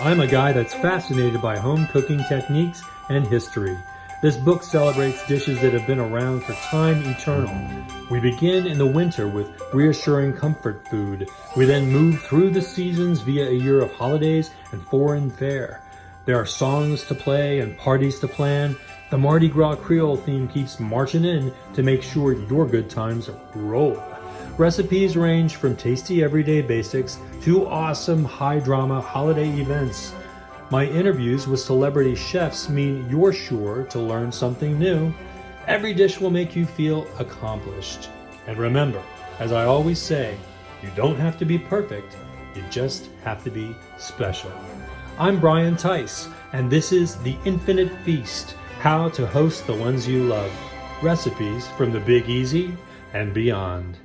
I'm a guy that's fascinated by home cooking techniques and history. This book celebrates dishes that have been around for time eternal. We begin in the winter with reassuring comfort food. We then move through the seasons via a year of holidays and foreign fare. There are songs to play and parties to plan. The Mardi Gras Creole theme keeps marching in to make sure your good times roll. Recipes range from tasty everyday basics to awesome high-drama holiday events. My interviews with celebrity chefs mean you're sure to learn something new. Every dish will make you feel accomplished. And remember, as I always say, you don't have to be perfect, you just have to be special. I'm Brian Theis, and this is The Infinite Feast, how to host the ones you love. Recipes from the Big Easy and beyond.